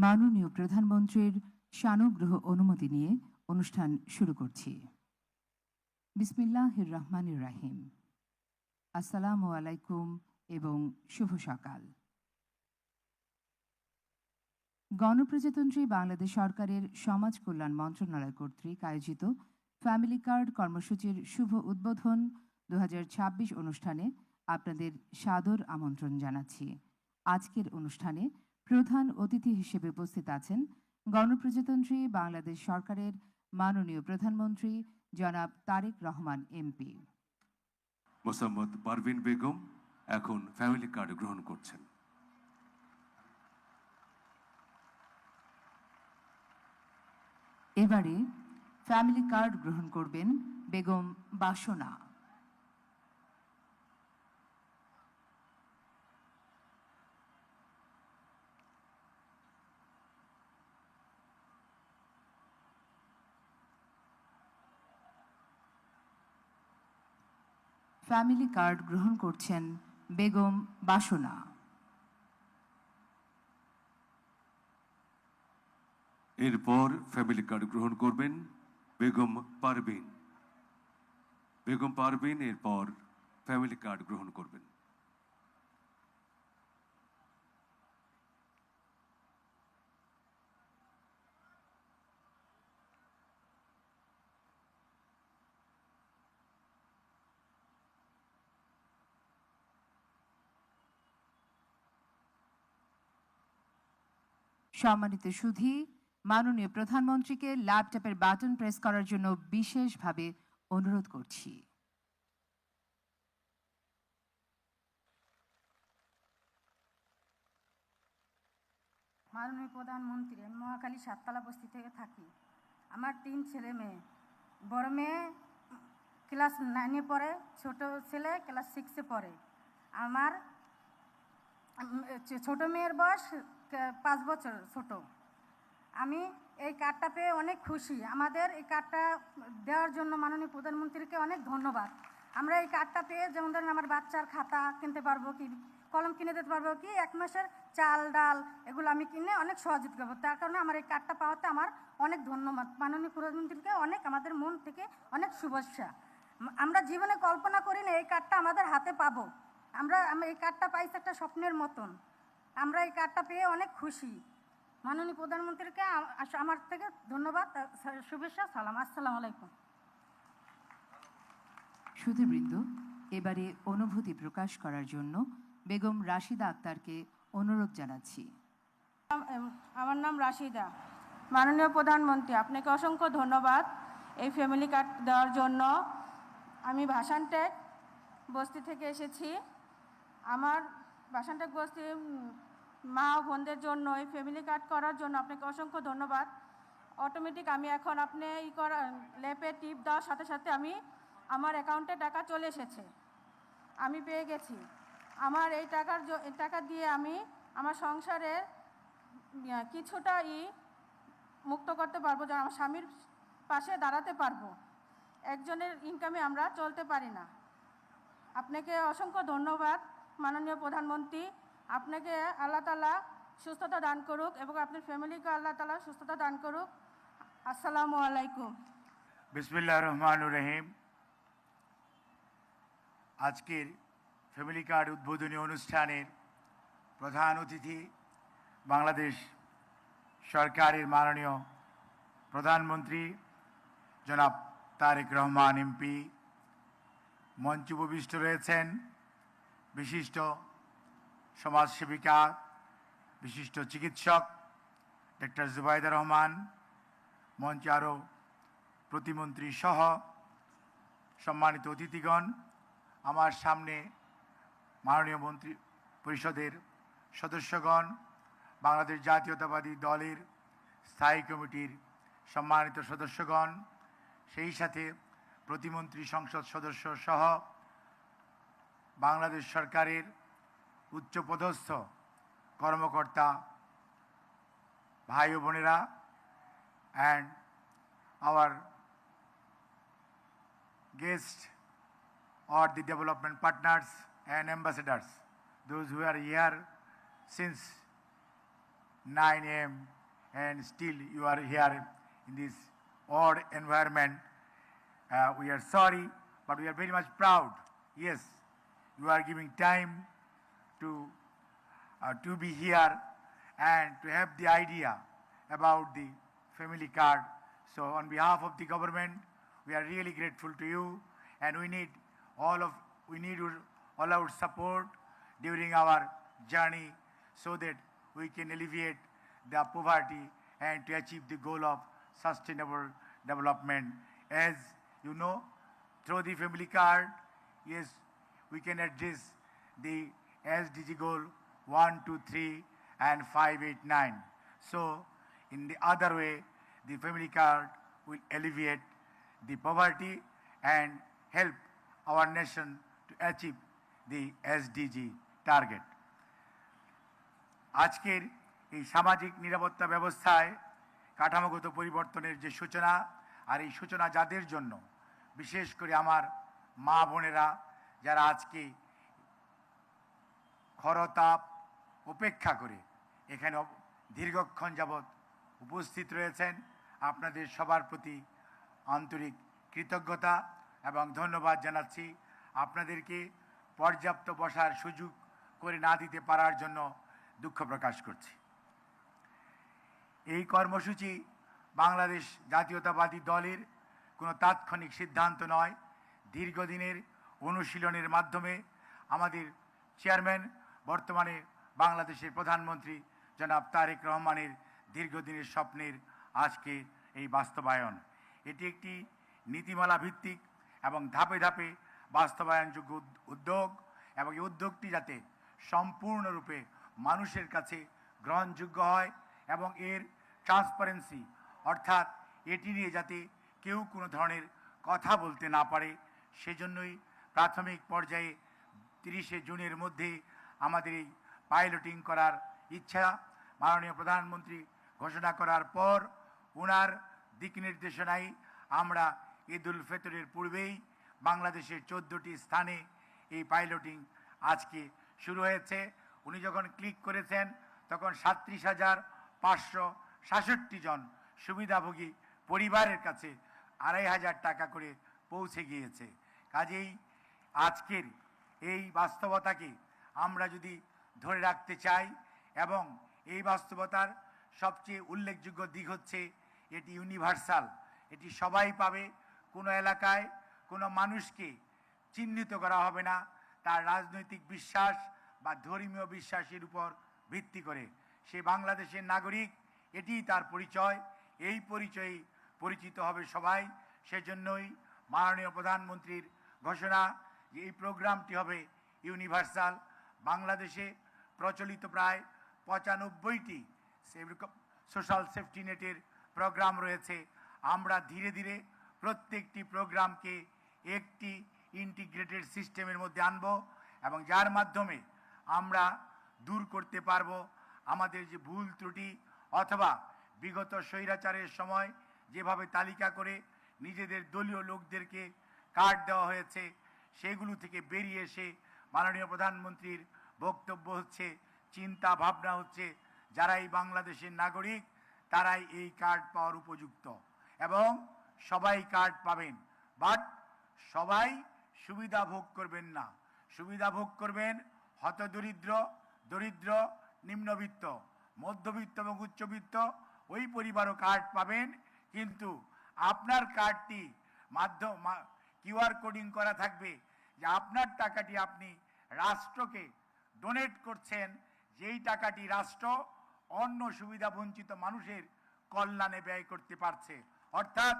মাননীয় প্রধানমন্ত্রীর সানুগ্রহ অনুমতি নিয়ে অনুষ্ঠান শুরু করছি। বিসমিল্লাহির রহমানির রাহিম। আসসালামু আলাইকুম এবং শুভ সকাল। গণপ্রজাতন্ত্রী বাংলাদেশ সরকারের সমাজ কল্যাণ মন্ত্রণালয় কর্তৃক আয়োজিত ফ্যামিলি কার্ড কর্মসূচির শুভ উদ্বোধন 2026 অনুষ্ঠানে আপনাদের সাদর আমন্ত্রণ জানাচ্ছি। আজকের অনুষ্ঠানে প্রধান অতিথি হিসেবে উপস্থিত আছেন গণপ্রজাতন্ত্রী বাংলাদেশ সরকারের মাননীয় প্রধানমন্ত্রী জনাব তারেক রহমান এমপি। মোসাম্মদ পারভিন বেগম এখন ফ্যামিলি কার্ড গ্রহণ করছেন। এবারে ফ্যামিলি কার্ড গ্রহণ করবেন বেগম বাসনা। ফ্যামিলি কার্ড গ্রহণ করছেন বেগম বাসনা। এরপর ফ্যামিলি কার্ড গ্রহণ করবেন বেগম পারভিন। বেগম পারভিন এরপর ফ্যামিলি কার্ড গ্রহণ করবেন। সম্মানিত সুধী, মাননীয় প্রধানমন্ত্রীকে ল্যাপটপের বাটন প্রেস করার জন্য বিশেষভাবে অনুরোধ করছি। মাননীয় প্রধানমন্ত্রী, আমি মহাখালী সাততলা বস্তি থেকে থাকি। আমার 3 ছেলে মেয়ে। বড় মেয়ে ক্লাস 9-এ পড়ে, ছোট ছেলে ক্লাস 6-এ পড়ে। আমার ছোট মেয়ের বয়স 5 বছর ছোট। আমি এই কার্ডটা পেয়ে অনেক খুশি। আমাদের এই কার্ডটা দেওয়ার জন্য মাননীয় প্রধানমন্ত্রীকে অনেক ধন্যবাদ। আমরা এই কার্ডটা পেয়ে যেমন ধরেন আমার বাচ্চার খাতা কিনতে পারবো, কি কলম কিনে দিতে পারবো, কি 1 মাসের চাল ডাল এগুলো আমি কিনে অনেক সহযোগিতা করবো। তার কারণে আমার এই কার্ডটা পাওয়াতে আমার অনেক ধন্যবাদ। মাননীয় প্রধানমন্ত্রীকে অনেক, আমাদের মন থেকে অনেক শুভেচ্ছা। আমরা জীবনে কল্পনা করি না এই কার্ডটা আমাদের হাতে পাবো। আমরা এই কার্ডটা পাইছি একটা স্বপ্নের মতন। আমরা এই কার্ডটা পেয়ে অনেক খুশি। মাননীয় প্রধানমন্ত্রীকে আমার থেকে ধন্যবাদ, শুভেচ্ছা, সালাম। আসসালামু আলাইকুম। সুধীবৃন্দ, এবারে অনুভূতি প্রকাশ করার জন্য বেগম রাশিদা আক্তারকে অনুরোধ জানাচ্ছি। আমার নাম রাশিদা। মাননীয় প্রধানমন্ত্রী, আপনাকে অসংখ্য ধন্যবাদ এই ফ্যামিলি কার্ড দেওয়ার জন্য। আমি ভাসানটেক বস্তি থেকে এসেছি। আমার ভাসানটেক বস্তি মা ও বোনদের জন্য এই ফ্যামিলি কার্ড করার জন্য আপনাকে অসংখ্য ধন্যবাদ। অটোমেটিক আমি এখন আপনি ল্যাপে টিপ দেওয়ার সাথে সাথে আমার অ্যাকাউন্টে টাকা চলে এসেছে, আমি পেয়ে গেছি। আমার এই টাকা দিয়ে আমি আমার সংসারের কিছুটা মুক্ত করতে পারবো, যেন আমার স্বামীর পাশে দাঁড়াতে পারবো। একজনের ইনকামে আমরা চলতে পারি না। আপনাকে অসংখ্য ধন্যবাদ মাননীয় প্রধানমন্ত্রী। আপনাকে আল্লাহ তাআলা সুস্থতা দান করুক এবং আপনার ফ্যামিলিকে আল্লাহ তাআলা সুস্থতা দান করুক। আসসালামু আলাইকুম। বিসমিল্লাহির রহমানির রহিম। আজকের ফ্যামিলি কার্ড উদ্বোধনী অনুষ্ঠানের প্রধান অতিথি বাংলাদেশ সরকারের মাননীয় প্রধানমন্ত্রী জনাব তারেক রহমান এমপি। মঞ্চে উপবিষ্ট রয়েছেন বিশিষ্ট সমাজসেবিকা, বিশিষ্ট চিকিৎসক ডক্টর জুবাইদা রহমান। মঞ্চে আরও প্রতিমন্ত্রী সহ সম্মানিত অতিথিগণ। আমার সামনে মাননীয় মন্ত্রী পরিষদের সদস্যগণ, বাংলাদেশ জাতীয়তাবাদী দলের স্থায়ী কমিটির সম্মানিত সদস্যগণ, সেই সাথে প্রতিমন্ত্রী সংসদ সদস্য সহ বাংলাদেশ সরকারের উচ্চপদস্থ কর্মকর্তা ভাই ও বোনেরা, and our guests or the development partners and ambassadors, those who are here since 9 a.m. and still you are here in this odd environment. We are sorry, but we are very much proud. Yes, you are giving time to be here and to have the idea about the family card. So on behalf of the government, we are really grateful to you, and we need all our support during our journey so that we can alleviate the poverty and to achieve the goal of sustainable development. As you know, through the family card, yes, we can address the SDG goal 1, 2, 3 and 5, 8, 9. So in the other way, the family card will alleviate the poverty and help our nation to achieve the SDG target. আজকের এই সামাজিক নিরাপত্তা ব্যবস্থায় কাঠামোগত পরিবর্তনের যে সূচনা, আর এই সূচনা যাদের জন্য, বিশেষ করে আমার মা বোনেরা যারা আজকে খরতাপ উপেক্ষা করে এখানে দীর্ঘক্ষণ যাবৎ উপস্থিত রয়েছেন, আপনাদের সবার প্রতি আন্তরিক কৃতজ্ঞতা এবং ধন্যবাদ জানাচ্ছি। আপনাদেরকে পর্যাপ্ত বসার সুযোগ করে না দিতে পারার জন্য দুঃখ প্রকাশ করছি। এই কর্মসূচি বাংলাদেশ জাতীয়তাবাদী দলের কোনো তাৎক্ষণিক সিদ্ধান্ত নয়, দীর্ঘদিনের অনুশীলনের মাধ্যমে আমাদের চেয়ারম্যান, বর্তমানে বাংলাদেশের প্রধানমন্ত্রী জনাব তারেক রহমানের দীর্ঘদিনের স্বপ্নের আজকে এই বাস্তবায়ন। এটি একটি নীতিমালা ভিত্তিক এবং ধাপে ধাপে বাস্তবায়নযোগ্য উদ্যোগ, এবং এই উদ্যোগটি যাতে সম্পূর্ণরূপে মানুষের কাছে গ্রহণযোগ্য হয় এবং এর ট্রান্সপারেন্সি, অর্থাৎ এটি নিয়ে যাতে কেউ কোনো ধরনের কথা বলতে না পারে, সেজন্যই প্রাথমিক পর্যায়ে 30শে জুনের মধ্যে আমাদের এই পাইলটিং করার ইচ্ছা। মাননীয় প্রধানমন্ত্রী ঘোষণা করার পর ওনার দিক নির্দেশনায় আমরা ঈদ উল ফিতরের পূর্বেই বাংলাদেশের 14টি স্থানে এই পাইলটিং আজকে শুরু হয়েছে। উনি যখন ক্লিক করেছেন তখন 37,566 জন সুবিধাভোগী পরিবারের কাছে 2,500 টাকা করে পৌঁছে গিয়েছে। কাজেই আজকের এই বাস্তবতাকে আমরা যদি ধরে রাখতে চাই, এবং এই বাস্তবতার সবচেয়ে উল্লেখযোগ্য দিক হচ্ছে এটি ইউনিভার্সাল, এটি সবাই পাবে। কোনো এলাকায় কোনো মানুষকে চিহ্নিত করা হবে না তার রাজনৈতিক বিশ্বাস বা ধর্মীয় বিশ্বাসের উপর ভিত্তি করে। সে বাংলাদেশের নাগরিক, এটিই তার পরিচয়, এই পরিচয়ে পরিচিত হবে সবাই। সেজন্যই মাননীয় প্রধানমন্ত্রীর ঘোষণা যে এই প্রোগ্রামটি হবে ইউনিভার্সাল। বাংলাদেশে প্রচলিত প্রায় 95টি সোশ্যাল সেফটি নেটের প্রোগ্রাম রয়েছে। আমরা ধীরে ধীরে প্রত্যেকটি প্রোগ্রামকে একটি ইন্টিগ্রেটেড সিস্টেমের মধ্যে আনব, এবং যার মাধ্যমে আমরা দূর করতে পারব আমাদের যে ভুল ত্রুটি, অথবা বিগত স্বৈরাচারের সময় যেভাবে তালিকা করে নিজেদের দলীয় লোকদেরকে কার্ড দেওয়া হয়েছে, সেগুলো থেকে বেরিয়ে এসে মাননীয় প্রধানমন্ত্রীর বক্তব্য হচ্ছে, চিন্তা ভাবনা হচ্ছে, যারাই বাংলাদেশের নাগরিক তারাই এই কার্ড পাওয়ার উপযুক্ত, এবং সবাই কার্ড পাবেন। বাট সবাই সুবিধা ভোগ করবেন না, সুবিধা ভোগ করবেন হতদরিদ্র, দরিদ্র, নিম্নবিত্ত, মধ্যবিত্ত এবং উচ্চবিত্ত ওই পরিবারও কার্ড পাবেন। কিন্তু আপনার কার্ডটি কিউআর কোডিং করা থাকবে যে আপনার টাকাটি আপনি রাষ্ট্রকে ডোনেট করছেন, যেই টাকাটি রাষ্ট্র অন্য সুবিধা বঞ্চিত মানুষের কল্যাণে ব্যয় করতে পারছে। অর্থাৎ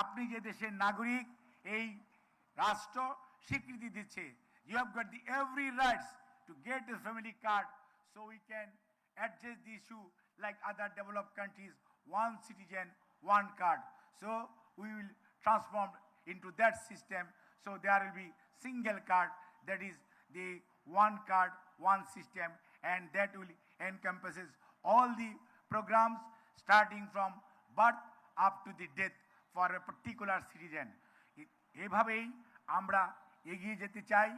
আপনি যে দেশের নাগরিক, এই রাষ্ট্র স্বীকৃতি দিচ্ছে, you have got the every rights to get a family card, so we can address the issue like other developed countries, one citizen, one card. So we will transform into that system, so there will be single card, that is the one card, one system, and that will encompasses all the programs starting from birth up to the death for a particular citizen. এভাবেই আমরা এগিয়ে যেতে চাই,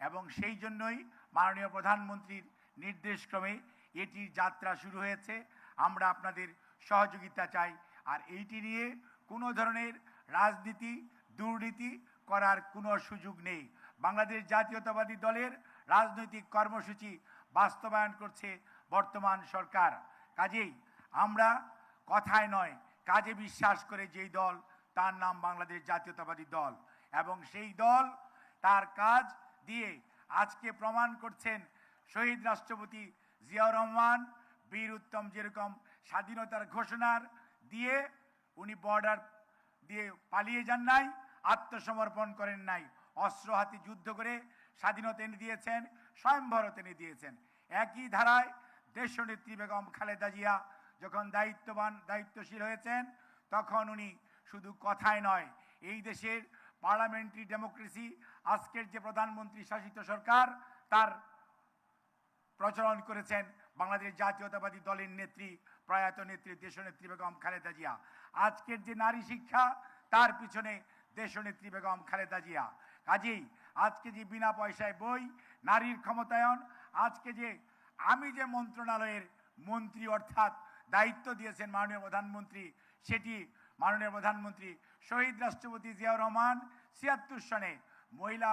এবং সেই জন্যই মাননীয় প্রধানমন্ত্রীর নির্দেশক্রমে এটির যাত্রা শুরু হয়েছে। আমরা আপনাদের সহযোগিতা চাই। আর এইটি নিয়ে কোনো ধরনের রাজনীতি দুর্নীতি করার কোনো সুযোগ নেই। বাংলাদেশ জাতীয়তাবাদী দলের রাজনৈতিক কর্মসূচি বাস্তবায়ন করছে বর্তমান সরকার। কাজেই আমরা কথায় নয় কাজে বিশ্বাস করে যেই দল, তার নাম বাংলাদেশ জাতীয়তাবাদী দল, এবং সেই দল তার কাজ দিয়ে আজকে প্রমাণ করছেন। শহীদ রাষ্ট্রপতি জিয়াউর রহমান বীর উত্তম যেরকম স্বাধীনতার ঘোষণার দিয়ে উনি বর্ডার দিয়ে পালিয়ে যান নাই, আত্মসমর্পণ করেন নাই, অস্ত্র হাতে যুদ্ধ করে স্বাধীনতা এনে দিয়েছেন, স্বয়ংভারত এনে দিয়েছেন। একই ধারায় দেশনেত্রী বেগম খালেদা জিয়া যখন দায়িত্বশীল হয়েছেন, তখন উনি শুধু কথায় নয়, এই দেশের পার্লামেন্টারি ডেমোক্রেসি, আজকের যে প্রধানমন্ত্রী শাসিত সরকার, তার প্রচলন করেছেন বাংলাদেশ জাতীয়তাবাদী দলের নেত্রী, প্রয়াত নেত্রী দেশনেত্রী বেগম খালেদা জিয়া। আজকের যে নারী শিক্ষা, তার পিছনে দেশনেত্রী বেগম খালেদা জিয়া। কাজেই আজকে যে বিনা পয়সায় বই, নারীর ক্ষমতায়ন, আজকে যে আমি যে মন্ত্রণালয়ের মন্ত্রী অর্থাৎ দায়িত্ব দিয়েছেন মাননীয় প্রধানমন্ত্রী, সেটি মাননীয় প্রধানমন্ত্রী শহীদ রাষ্ট্রপতি জিয়াউর রহমান ৭৬ সনে মহিলা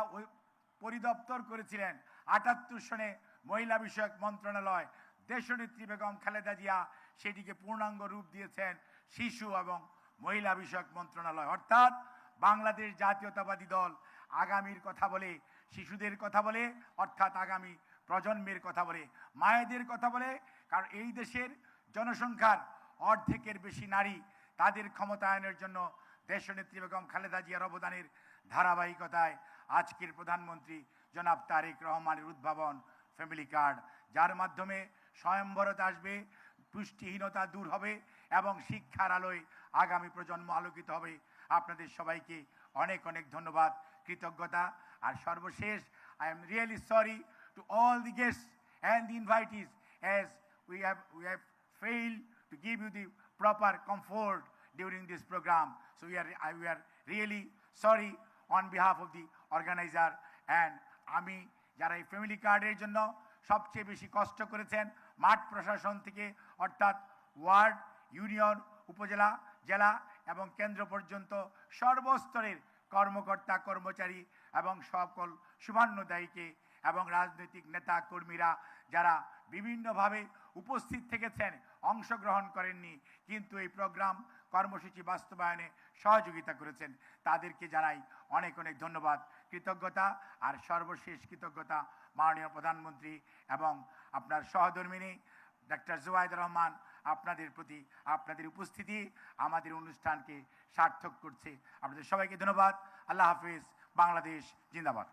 পরিদপ্তর করেছিলেন, ৭৮ সনে মহিলা বিষয়ক মন্ত্রণালয়, দেশনেত্রী বেগম খালেদা জিয়া সেটিকে পূর্ণাঙ্গ রূপ দিয়েছেন শিশু এবং মহিলা বিষয়ক মন্ত্রণালয়। অর্থাৎ বাংলাদেশ জাতীয়তাবাদী দল আগামীর কথা বলে, শিশুদের কথা বলে, অর্থাৎ আগামী প্রজন্মের কথা বলে, মায়েদের কথা বলে। কারণ এই দেশের জনসংখ্যার অর্ধেকের বেশি নারী, তাদের ক্ষমতায়নের জন্য দেশনেত্রী বেগম খালেদা জিয়ার অবদানের ধারাবাহিকতায় আজকের প্রধানমন্ত্রী জনাব তারেক রহমানের উদ্ভাবন ফ্যামিলি কার্ড, যার মাধ্যমে স্বয়ংবরতা আসবে, পুষ্টিহীনতা দূর হবে এবং শিক্ষার আলোয় আগামী প্রজন্ম আলোকিত হবে। আপনাদের সবাইকে অনেক অনেক ধন্যবাদ, কৃতজ্ঞতা। আর সর্বশেষ, I am really sorry to all the guests and the invitees, as we have failed to give you the proper comfort during this program. So we are really sorry on behalf of the organizer. And আমি যারা এই family কার্ডের জন্য সবচেয়ে বেশি কষ্ট করেছেন, মাঠ প্রশাসন থেকে অর্থাৎ ওয়ার্ড, ইউনিয়ন, উপজেলা, জেলা এবং কেন্দ্র পর্যন্ত সর্বস্তরের কর্মকর্তা কর্মচারী এবং সকল শুভান্নদায়ীকে এবং রাজনৈতিক নেতা কর্মীরা যারা বিভিন্নভাবে উপস্থিত থেকেছেন, অংশগ্রহণ করেননি কিন্তু এই প্রোগ্রাম কর্মসূচি বাস্তবায়নে সহযোগিতা করেছেন, তাদেরকে জানাই অনেক অনেক ধন্যবাদ, কৃতজ্ঞতা। আর সর্বশেষ কৃতজ্ঞতা মাননীয় প্রধানমন্ত্রী এবং আপনার সহধর্মিনী ডাক্তার জুবাইদা রহমান, আপনাদের প্রতি। আপনাদের উপস্থিতি আমাদের অনুষ্ঠানকে সার্থক করছে। আপনাদের সবাইকে ধন্যবাদ। আল্লাহ হাফিজ। বাংলাদেশ জিন্দাবাদ।